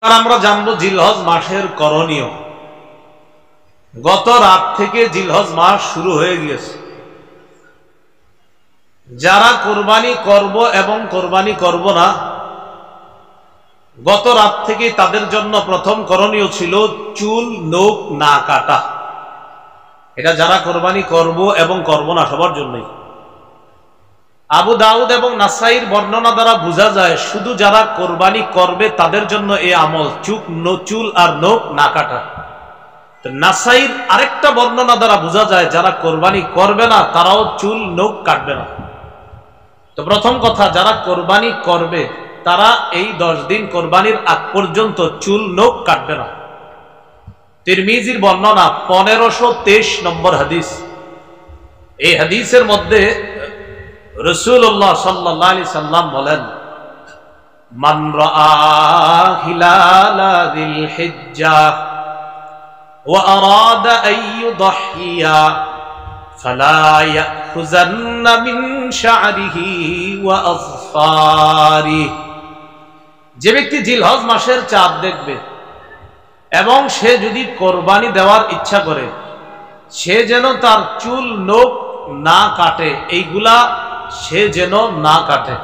আর আমরা জানবো জিলহজ মাসের করণীয়। গত রাত থেকে জিলহজ মাস শুরু হয়ে গিয়েছে। যারা কোরবানি করব এবং কোরবানি করব না, গত রাত থেকে তাদের জন্য প্রথম করণীয় ছিল চুল নখ না কাটা। এটা যারা কোরবানি করব এবং করব না সবার জন্যই। আবু দাউদ এবং নাসাইর বর্ণনা দ্বারা বোঝা যায় শুধু যারা কোরবানি করবে তাদের জন্য এই আমল, চুল আর নখ না কাটা। নাসাইর আরেকটা বর্ণনা দ্বারা বোঝা যায় যারা কোরবানি করবে না তারাও চুল নখ কাটবে না। তো প্রথম কথা, যারা কোরবানি করবে তারা এই 10 দিন কোরবানির আগ পর্যন্ত চুল নখ কাটবে না। তিরমিজির বর্ণনা 1523 নম্বর হাদিস। এই হাদিসের মধ্যে রাসূলুল্লাহ সাল্লাল্লাহু আলাইহি সাল্লাম বলেন, মান রাআ হিলালা যিল হিজ্জাহ ওয়া আরাদা আন ইউদহিয়া ফালা ইয়াখুযান্না মিন শা'রিহি ওয়া আযফারিহি। যে ব্যক্তি জিলহজ মাসের চাঁদ দেখবে এবং সে যদি কোরবানি দেওয়ার ইচ্ছা করে, সে যেন তার চুল নখ না কাটে, এইগুলা সে যেন না কাটে।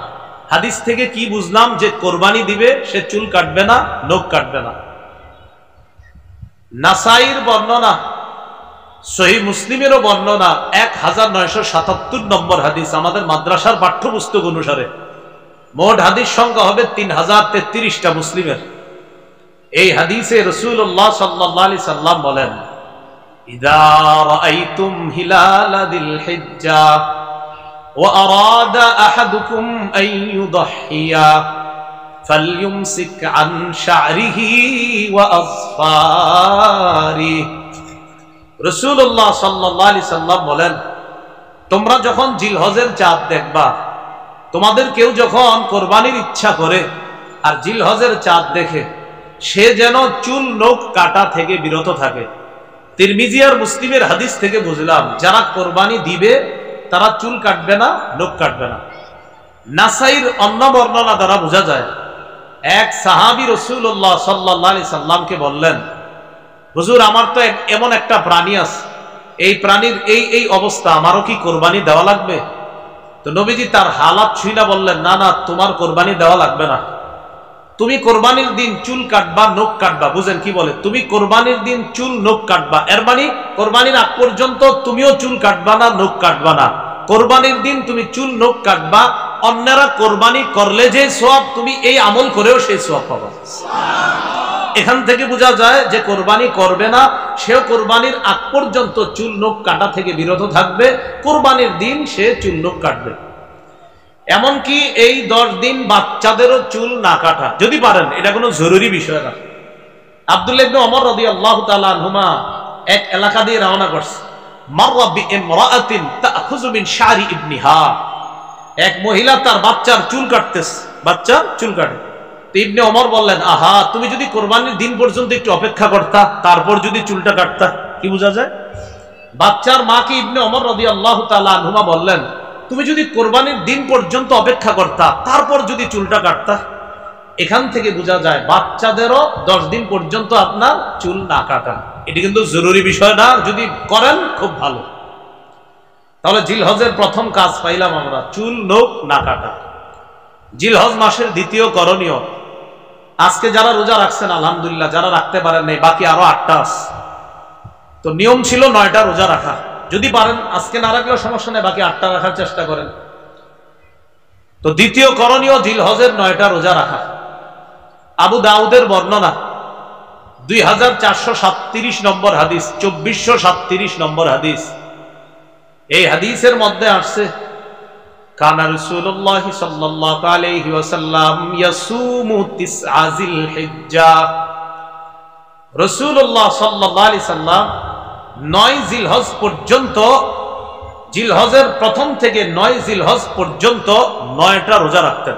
হাদিস থেকে কি বুঝলাম? যে কোরবানি দিবে সে চুল কাটবে না, নখ কাটবে না। নাসাইর বর্ণনা, সহিহ মুসলিমেরও বর্ণনা 1977 নম্বর হাদিস। আমাদের মাদ্রাসার পাঠ্যপুস্তক অনুসারে মোট হাদিস সংখ্যা হবে 3033টা মুসলিমের। এই হাদিসে রাসূলুল্লাহ সাল্লাল্লাহু আলাইহি সাল্লাম বলেন, ইযা রাআইতুম হিলালা যিল হিজ্জাহ ওয়া আরাদা আহাদুকুম আন ইউদহিয়া ফালইউমসিক আন শা'রিহি ওয়া আযফারিহি। রাসূলুল্লাহ সাল্লাল্লাহু আলাইহি সাল্লাম বলেন, তোমরা যখন জিলহজের চাঁদ দেখবা, তোমাদের কেউ যখন কোরবানির ইচ্ছা করে আর জিলহজের চাঁদ দেখে, সে যেন চুল নখ কাটা থেকে বিরত থাকে। তিরমিজি আর মুসলিমের হাদিস থেকে বুঝলাম যারা কোরবানি দিবে তারা চুল কাটবে না, নখ কাটবে না। নাসাইর অন্য বর্ণনা দ্বারা বোঝা যায় এক সাহাবী রাসূলুল্লাহ সাল্লাল্লাহু আলাইহি সাল্লামকে বললেন, হুজুর আমার তো এমন একটা প্রাণী আছে, এই প্রাণীর এই অবস্থা, আমারও কি কোরবানি দেওয়া লাগবে? তো নবীজি তার হালাত ছুঁইলা বললেন, না না, তোমার কোরবানি দেওয়া লাগবে না। তুমি কোরবানির দিন চুল কাটবা, নখ কাটবা। বুঝেন কি বলে? তুমি কোরবানির দিন চুল নখ কাটবা, এর মানে কোরবানির আগ পর্যন্ত তুমিও চুল কাটবা না, নখ কাটবা না। কোরবানির দিন তুমি চুল নখ কাটবা, অন্যরা কোরবানি করলে যে সওয়াব, তুমি এই আমল করেও সেই সওয়াব পাবা। এখান থেকে বোঝা যায় যে কোরবানি করবে না সেও কোরবানির আগ পর্যন্ত চুল নখ কাটা থেকে বিরত থাকবে, কোরবানির দিন সে চুল নখ কাটবে। এমনকি এই 10 দিন বাচ্চাদেরও চুল না কাটা, যদি পারেন, এটা কোনো জরুরি বিষয় না। আব্দুল্লাহ ইবনে ওমর রাদিয়াল্লাহু তাআলা আনহুমা এক এলাকা দিয়ে রওনা করছে। মাররা বিইমরাআতিন তাখুযু মিন শা'রি ইবনিহা। এক মহিলা তার বাচ্চার চুল কাটতেছে, বাচ্চার চুল কাটে। তো ইবনে ওমর বললেন, আহা, তুমি যদি কোরবানির দিন পর্যন্ত একটু অপেক্ষা করতা, তারপর যদি চুলটা কাটতা। কি বোঝা যায়? বাচ্চার মাকে ইবনে ওমর রাদিয়াল্লাহু তাআলা আনহুমা বললেন, তুমি যদি কোরবানির দিন পর্যন্ত অপেক্ষা করতা, তারপর যদি চুলটা কাটতা। এখান থেকে বোঝা যায় বাচ্চাদেরও 10 দিন পর্যন্ত আপনার চুল না কাটা। এটি কিন্তু জরুরি বিষয় না, যদি করেন খুব ভালো। তাহলে জিলহজের প্রথম কাজ পাইলাম আমরা, চুল নখ না কাটা। জিলহজ মাসের দ্বিতীয় করণীয়, আজকে যারা রোজা রাখছেন আলহামদুলিল্লাহ, যারা রাখতে পারেন নাই বাকি আরো 8টা আছে। তো নিয়ম ছিল 9টা রোজা রাখা। যদি পারেন, আজকে না রাখলেও সমস্যা নেই, বাকি 8টা রাখার চেষ্টা করেন। তো দ্বিতীয় করণীয় জিলহজের 9টা রোজা রাখা। আবু দাউদের বর্ণনা 2437 নম্বর হাদিস, 2437 নম্বর হাদিস। এই হাদিসের মধ্যে আসছে, কানা রাসূলুল্লাহ সাল্লাল্লাহু আলাইহি ওয়াসাল্লাম ইয়াসুমু তিসআ যিল হিজ্জাহ। রাসূলুল্লাহ সাল্লাল্লাহু আলাইহি সাল্লাম 9 জিলহজ পর্যন্ত, জিলহজের প্রথম থেকে 9 জিলহজ পর্যন্ত 9টা রোজা রাখতেন।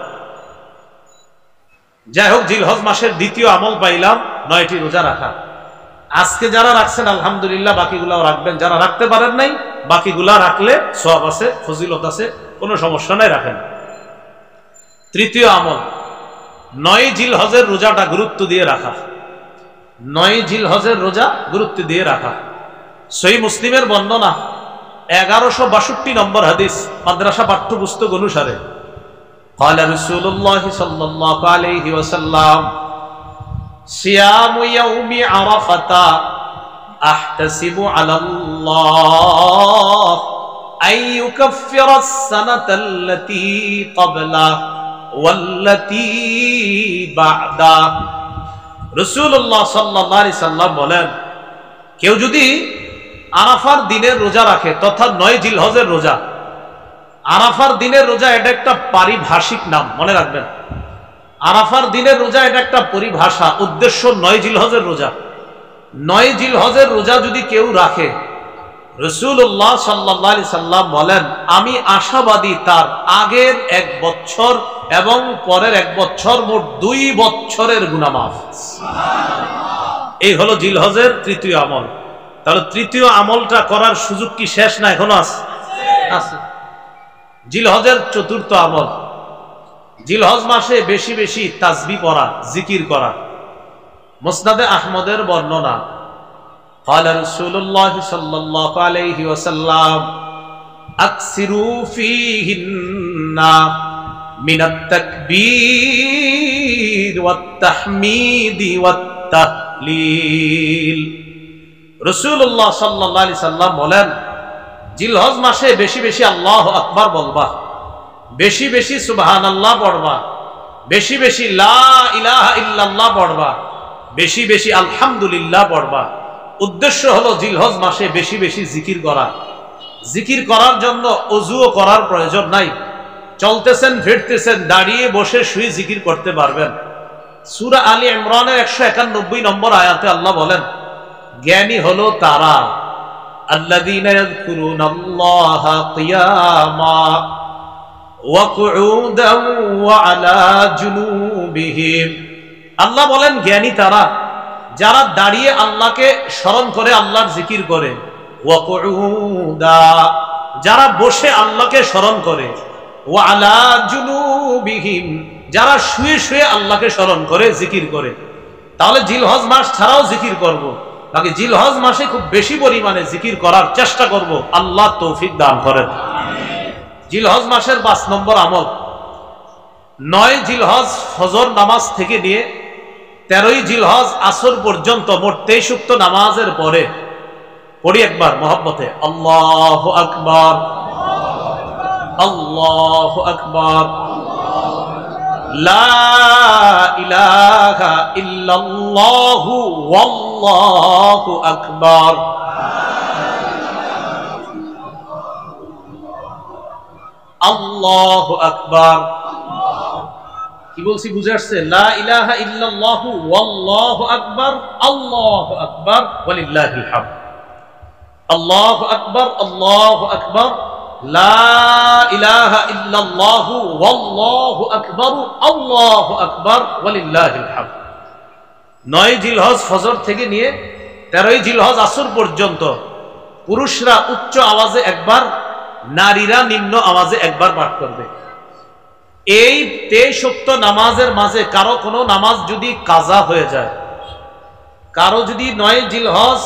যাই হোক, জিলহজ মাসের দ্বিতীয় আমল পাইলাম 9টি রোজা রাখা। আজকে যারা রাখছেন আলহামদুলিল্লাহ, বাকিগুলাও রাখবেন। যারা রাখতে পারেন নাই, বাকিগুলা রাখলে সওয়াব আছে, ফজিলত আছে, কোনো সমস্যা নাই, রাখেন। তৃতীয় আমল, 9 জিলহজের রোজাটা গুরুত্ব দিয়ে রাখা, 9 জিলহজের রোজা গুরুত্ব দিয়ে রাখা। সহিহ মুসলিমের বর্ণনা 1162 নম্বর হাদিস, মাদ্রাসা পাঠ্যপুস্তক অনুসারে قال رسول الله صلى الله عليه وسلم صيام يوم عرفة أحتسب على الله أن يكفر السنة التي قبله والتي بعده। রাসূলুল্লাহ সাল্লাল্লাহু আলাইহি সাল্লাম বলেন, কেউ যদি আরাফার দিনের রোজা রাখে, তথা 9 জিলহজের রোজা। আরাফার দিনের রোজা এটা একটা পারিভাষিক নাম, মনে রাখবেন। আরাফার দিনের রোজা এটা একটা পরিভাষা, উদ্দেশ্য 9 জিলহজের রোজা। 9 জিলহজের রোজা যদি কেউ রাখে, রাসূলুল্লাহ সাল্লাল্লাহু আলাইহি সাল্লাম বলেন, আমি আশাবাদী তার আগের 1 বছর এবং পরের 1 বছর, মোট 2 বছরের গুনাহ মাফ। এই হলো জিলহজের তৃতীয় আমল। তাহলে তৃতীয় আমলটা করার সুযোগ কি শেষ না এখনো আছে? আছে। জিলহজের চতুর্থ আমল, জিলহজ মাসে বেশি বেশি তাসবিহ পড়া, জিকির করা। মুসনাদে আহমদের বর্ণনা, قال رسول الله صلى الله عليه وسلم اكثروا فيهن من التكبير والتحميد والتهليل। রাসূলুল্লাহ সাল্লাল্লাহু আলাইহি সাল্লাম বলেন, জিলহজ মাসে বেশি বেশি আল্লাহু আকবার বলবা, বেশি বেশি সুবহানাল্লাহ পড়বা, বেশি বেশি লা ইলাহা ইল্লাল্লাহ পড়বা, বেশি বেশি আলহামদুলিল্লাহ পড়বা। উদ্দেশ্য হলো জিলহজ মাসে বেশি বেশি জিকির করা। জিকির করার জন্য ওযুও করার প্রয়োজন নাই, চলতেছেন ফিরতেছেন, দাঁড়িয়ে বসে শুয়ে জিকির করতে পারবেন। সূরা আলী ইমরানের 191 নম্বর আয়াতে আল্লাহ বলেন, জ্ঞানী হলো তারা আল্লাযীনা ইয়াযকুরুনাল্লাহা কিয়ামা ওয়া কুউদান ওয়া আলা জুনুবিহিম। আল্লাহ বলেন, জ্ঞানী তারা যারা দাঁড়িয়ে আল্লাহকে স্মরণ করে, আল্লাহর জিকির করে, ওয়া কুউদা যারা বসে আল্লাহকে স্মরণ করে, ওয়া আলা জুনুবিহিম যারা শুয়ে শুয়ে আল্লাহকে স্মরণ করে, জিকির করে। তাহলে জিলহজ মাস ছাড়াও জিকির করব, বাকি জিলহজ মাসে খুব বেশি পরিমাণে জিকির করার চেষ্টা করব। আল্লাহ তৌফিক দান করেন। জিলহজ মাসের 5 নম্বর আমল, 9 জিলহজ ফজর নামাজ থেকে নিয়ে 13ই জিলহজ আসর পর্যন্ত মোট 23 ওয়াক্ত নামাজের পরে পড়ি একবার মহব্বতে আল্লাহু আকবার, আল্লাহু আকবার, লা ইলাহা ইল্লাল্লাহু ওয়াল্লাহু আকবার। আল্লাহু আকবার। কি বলছি বুঝে আসছে? লা ইলাহা ইল্লাল্লাহু ওয়াল্লাহু আকবার, আল্লাহু আকবার ওয়ালিল্লাহিল হামদ। আল্লাহু আকবার, আল্লাহু আকবার, লা ইলাহা ইল্লাল্লাহু ওয়াল্লাহু আকবার, আল্লাহু আকবার ওয়ালিল্লাহিল হামদ। 9 জিলহজ ফজর থেকে নিয়ে 13ই জিলহজ আসর পর্যন্ত পুরুষরা উচ্চ আওয়াজে একবার, নারীরা নিম্ন আওয়াজে একবার পাঠ করবে। এই 23 ওয়াক্ত নামাজের মাঝে কারো কোনো নামাজ যদি কাজা হয়ে যায়, কারো যদি 9 জিলহজ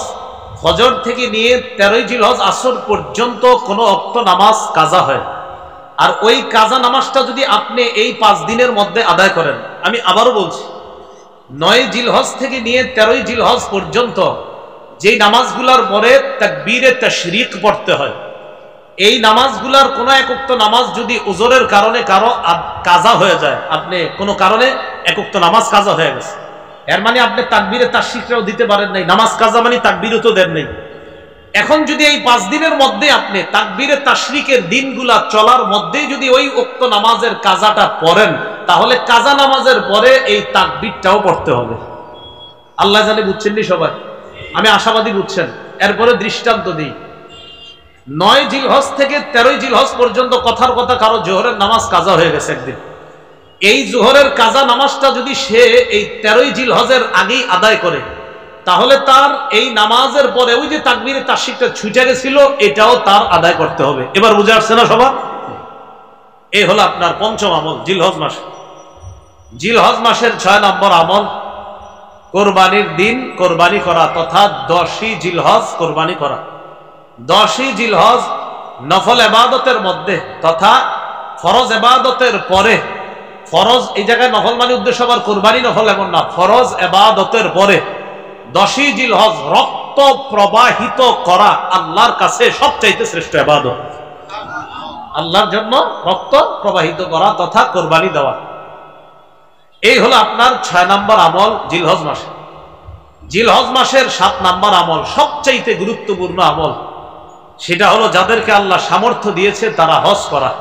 ফজর থেকে নিয়ে 13ই জিলহজ আসর পর্যন্ত কোনো ওয়াক্ত নামাজ কাজা হয়, আর ওই কাজা নামাজটা যদি আপনি এই 5 দিনের মধ্যে আদায় করেন, আমি আবারও বলছি, 9 জিলহজ থেকে নিয়ে 13ই জিলহজ পর্যন্ত যেই নামাজগুলোর পরে তাকবীরে তাশরিক পড়তে হয়, এই নামাজগুলার কোনো এক ওয়াক্ত নামাজ যদি উযরের কারণে কারো কাজা হয়ে যায়, আপনি কোনো কারণে এক ওয়াক্ত নামাজ কাজা হয়ে গেছে, এর মানে আপনি তাকবীরে তাশরিকটাও দিতে পারেন নাই, নামাজ কাজা মানে তাকবীরও তো দেন নাই। এখন যদি এই 5 দিনের মধ্যে আপনি তাকবীরে তাশরিকের দিনগুলা চলার মধ্যেই যদি ওই ওয়াক্ত নামাজের কাজাটা পড়েন, তাহলে কাজা নামাজের পরে এই তাকবীরটাও পড়তে হবে। আল্লাহ জানে বুঝছেন নি সবাই? আমি আশাবাদী বুঝছেন। এরপরে দৃষ্টান্ত দিই, 9 জিলহজ থেকে 13ই জিলহজ পর্যন্ত কথার কথা কারো জোহরের নামাজ কাজা হয়ে গেছে একদিন, এই জোহরের কাজা নামাজটা যদি সে এই 13ই জিলহজের আগেই আদায় করে, তাহলে তার এই নামাজের পরে ওই যে তাকবীরে তাশরিকটা ছুটে গেছিল, এটাও তার আদায় করতে হবে। এবার বুঝে আসছে না সবার? এই হলো আপনার 5ম আমল জিলহজ মাসে। জিলহজ মাসের 6 নম্বর আমল কোরবানির দিন কোরবানি করা তথা 10ই জিলহজ কোরবানি করা। 10ই জিলহজ নফল ইবাদতের মধ্যে তথা ফরজ ইবাদতের পরে, ফরজ এই জায়গায় নফল মানে উদ্দেশ্য আবার কোরবানি নফল এমন না, ফরজ ইবাদতের পরে 10ই জিলহজ রক্ত প্রবাহিত করা আল্লাহর কাছে সবচাইতে শ্রেষ্ঠ ইবাদত। আল্লাহর জন্য রক্ত প্রবাহিত করা তথা কোরবানি দেওয়া, এই হলো আপনার 6 নম্বর আমল জিলহজ মাসে। জিলহজ মাসের 7 নম্বর আমল সবচাইতে গুরুত্বপূর্ণ আমল, সেটা হলো যাদেরকে আল্লাহ সামর্থ্য দিয়েছে তারা হজ করা।